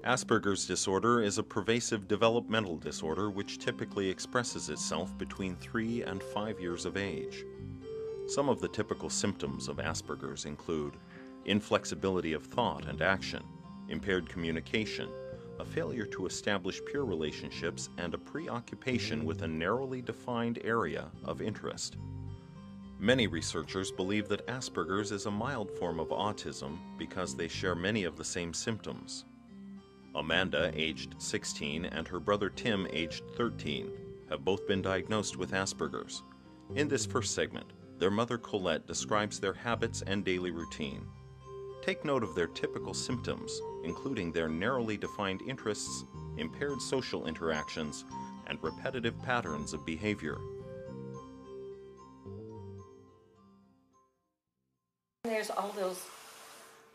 Asperger's disorder is a pervasive developmental disorder which typically expresses itself between 3 and 5 years of age. Some of the typical symptoms of Asperger's include inflexibility of thought and action, impaired communication, a failure to establish peer relationships, and a preoccupation with a narrowly defined area of interest. Many researchers believe that Asperger's is a mild form of autism because they share many of the same symptoms. Amanda, aged 16, and her brother Tim, aged 13, have both been diagnosed with Asperger's. In this first segment, their mother Colette describes their habits and daily routine. Take note of their typical symptoms, including their narrowly defined interests, impaired social interactions, and repetitive patterns of behavior. There's all those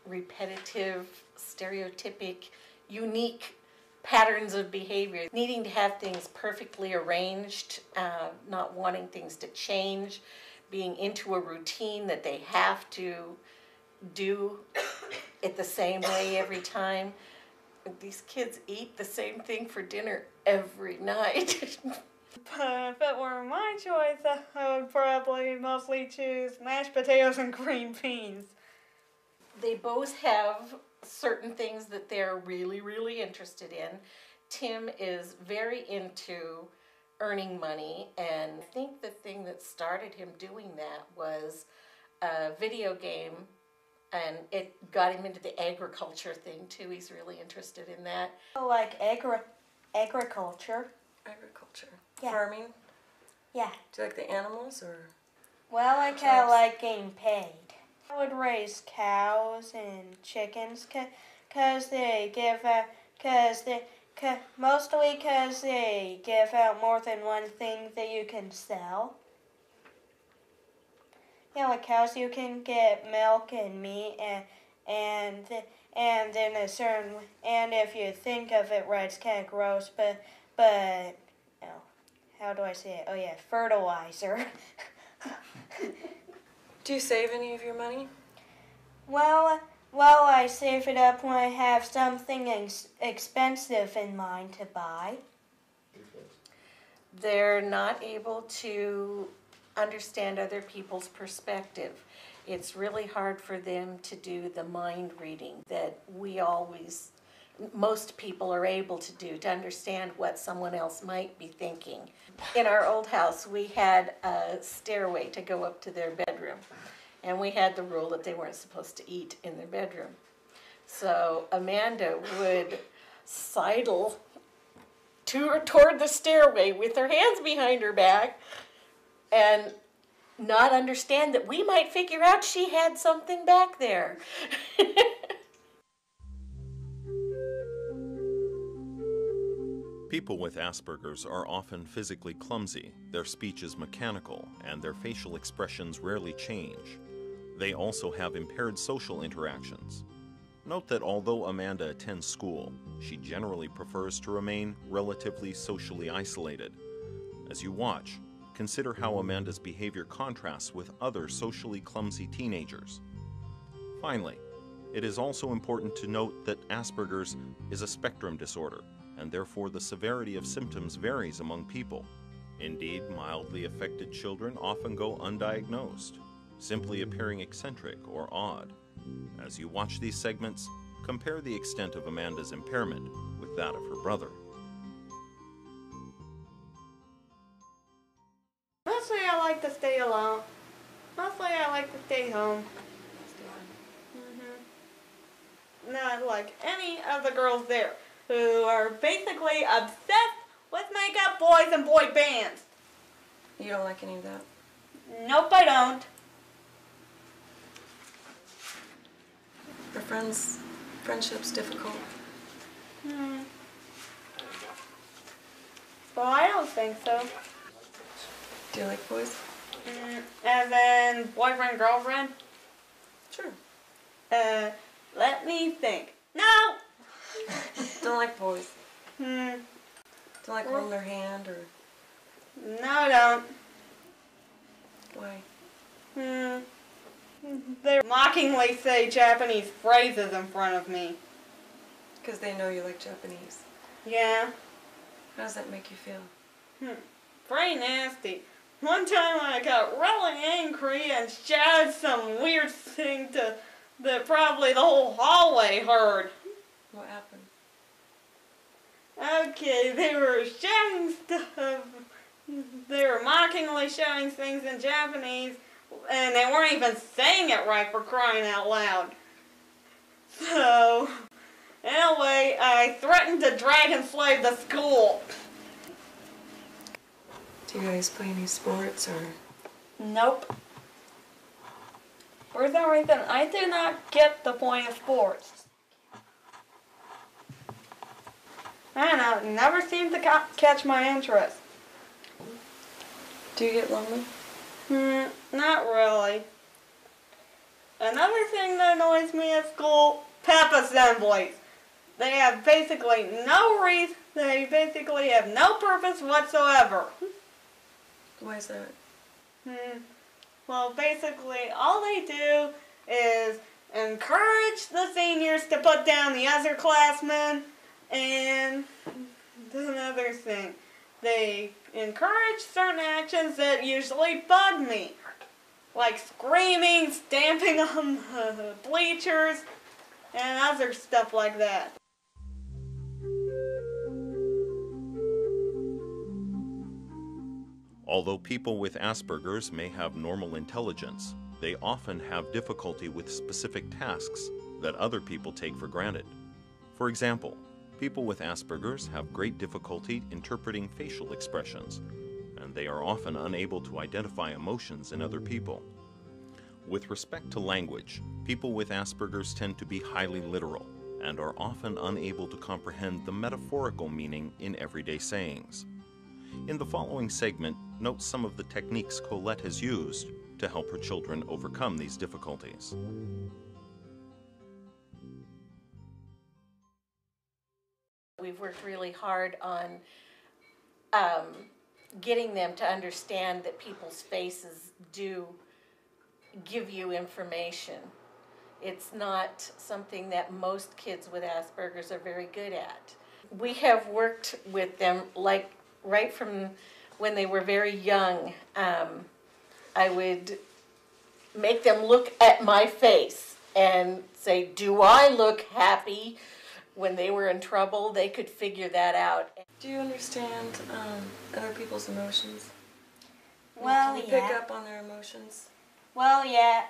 repetitive, stereotypic, unique patterns of behavior, needing to have things perfectly arranged, not wanting things to change, being into a routine that they have to do it the same way every time. These kids eat the same thing for dinner every night. If it were my choice, I would probably mostly choose mashed potatoes and green beans. They both have certain things that they're really, really interested in. Tim is very into earning money, and I think the thing that started him doing that was a video game, and it got him into the agriculture thing too. He's really interested in that. Like agriculture. Agriculture. Yeah. Farming? Yeah. Do you like the animals or? Well, I kind of like getting paid. I would raise cows and chickens because they give mostly because they give out more than one thing that you can sell. Yeah, like cows, you can get milk and meat and then a certain, and if you think of it right, it's kind of gross, but oh, how do I say it? Oh yeah, fertilizer. Do you save any of your money? Well, I save it up when I have something expensive in mind to buy. They're not able to understand other people's perspective. It's really hard for them to do the mind reading that most people are able to do, to understand what someone else might be thinking. In our old house, we had a stairway to go up to their bedroom, and we had the rule that they weren't supposed to eat in their bedroom. So Amanda would sidle toward the stairway with her hands behind her back and not understand that we might figure out she had something back there. People with Asperger's are often physically clumsy, their speech is mechanical, and their facial expressions rarely change. They also have impaired social interactions. Note that although Amanda attends school, she generally prefers to remain relatively socially isolated. As you watch, consider how Amanda's behavior contrasts with other socially clumsy teenagers. Finally, it is also important to note that Asperger's is a spectrum disorder, and therefore the severity of symptoms varies among people. Indeed, mildly affected children often go undiagnosed, simply appearing eccentric or odd. As you watch these segments, compare the extent of Amanda's impairment with that of her brother. Mostly I like to stay alone. Mostly I like to stay home. Not like any of the girls there who are basically obsessed with makeup, boys, and boy bands. You don't like any of that? Nope, I don't. Are friendships difficult? Well, I don't think so. Do you like boys? As in boyfriend, girlfriend? Sure. Let me think. No! Don't like boys? Hmm. Don't like holding their hand or? No, I don't. Why? They mockingly say Japanese phrases in front of me. Because they know you like Japanese. Yeah. How does that make you feel? Pretty nasty. One time I got really angry and shouted some weird thing that probably the whole hallway heard. What happened? Okay, they were shouting stuff. They were mockingly shouting things in Japanese, and they weren't even saying it right, for crying out loud. So, in a way, I threatened to dragon slay the school. Do you guys play any sports or? Nope. For some reason, I do not get the point of sports. I don't know, it never seemed to catch my interest. Do you get lonely? Not really. Another thing that annoys me at school, pep assemblies. They have basically no reason, they basically have no purpose whatsoever. Why is that? Well, basically, all they do is encourage the seniors to put down the other classmen, and another thing, they encourage certain actions that usually bug me, like screaming, stamping on the bleachers, and other stuff like that. Although people with Asperger's may have normal intelligence, they often have difficulty with specific tasks that other people take for granted. For example, people with Asperger's have great difficulty interpreting facial expressions, and they are often unable to identify emotions in other people. With respect to language, people with Asperger's tend to be highly literal and are often unable to comprehend the metaphorical meaning in everyday sayings. In the following segment, note some of the techniques Colette has used to help her children overcome these difficulties. We've worked really hard on getting them to understand that people's faces do give you information. It's not something that most kids with Asperger's are very good at. We have worked with them like right from when they were very young. I would make them look at my face and say, "Do I look happy?" When they were in trouble, they could figure that out. Do you understand other people's emotions? Well, Can you yeah. pick up on their emotions? Well, yeah.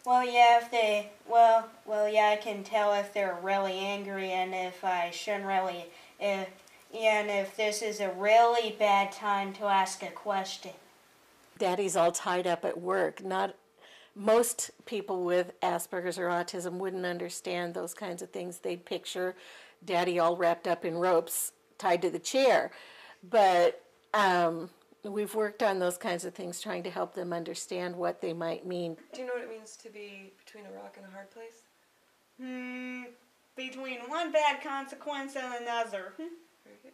If they, yeah, I can tell if they're really angry and if I shouldn't really, and if this is a really bad time to ask a question. Daddy's all tied up at work. Most people with Asperger's or autism wouldn't understand those kinds of things. They'd picture Daddy all wrapped up in ropes tied to the chair. But we've worked on those kinds of things, trying to help them understand what they might mean. Do you know what it means to be between a rock and a hard place? Between one bad consequence and another. Very good.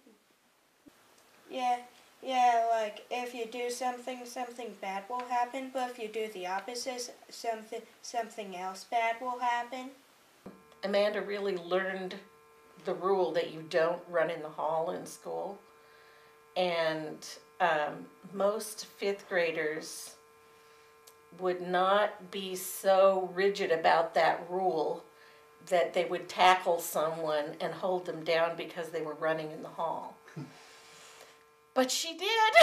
Yeah, like if you do something bad will happen, but if you do the opposite, something else bad will happen. Amanda really learned the rule that you don't run in the hall in school. And most fifth graders would not be so rigid about that rule that they would tackle someone and hold them down because they were running in the hall. But she did.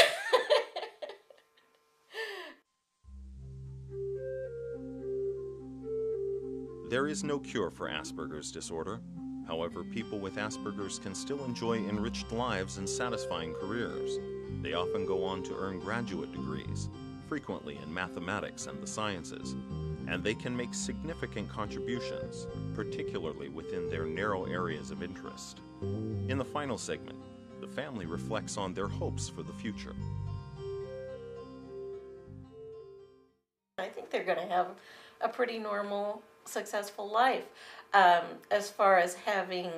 There is no cure for Asperger's disorder. However, people with Asperger's can still enjoy enriched lives and satisfying careers. They often go on to earn graduate degrees, frequently in mathematics and the sciences, and they can make significant contributions, particularly within their narrow areas of interest. In the final segment, the family reflects on their hopes for the future. I think they're going to have a pretty normal, successful life. As far as having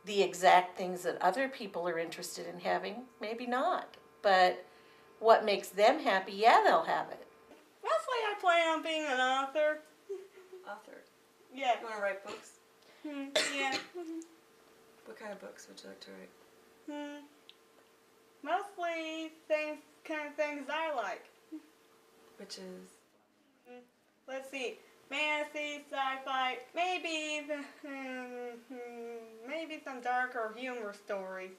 the exact things that other people are interested in having, maybe not. But what makes them happy, yeah, they'll have it. Mostly I plan on being an author. Author. Yeah. You want to write books? Yeah. What kind of books would you like to write? Mostly kind of things I like. Which is? Let's see, fantasy, sci-fi, maybe maybe some darker humor stories.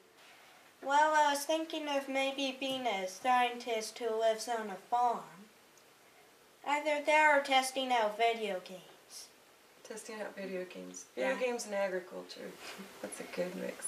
Well, I was thinking of maybe being a scientist who lives on a farm. Either that or testing out video games. Testing out video games. Yeah. Video games and agriculture. That's a good mix.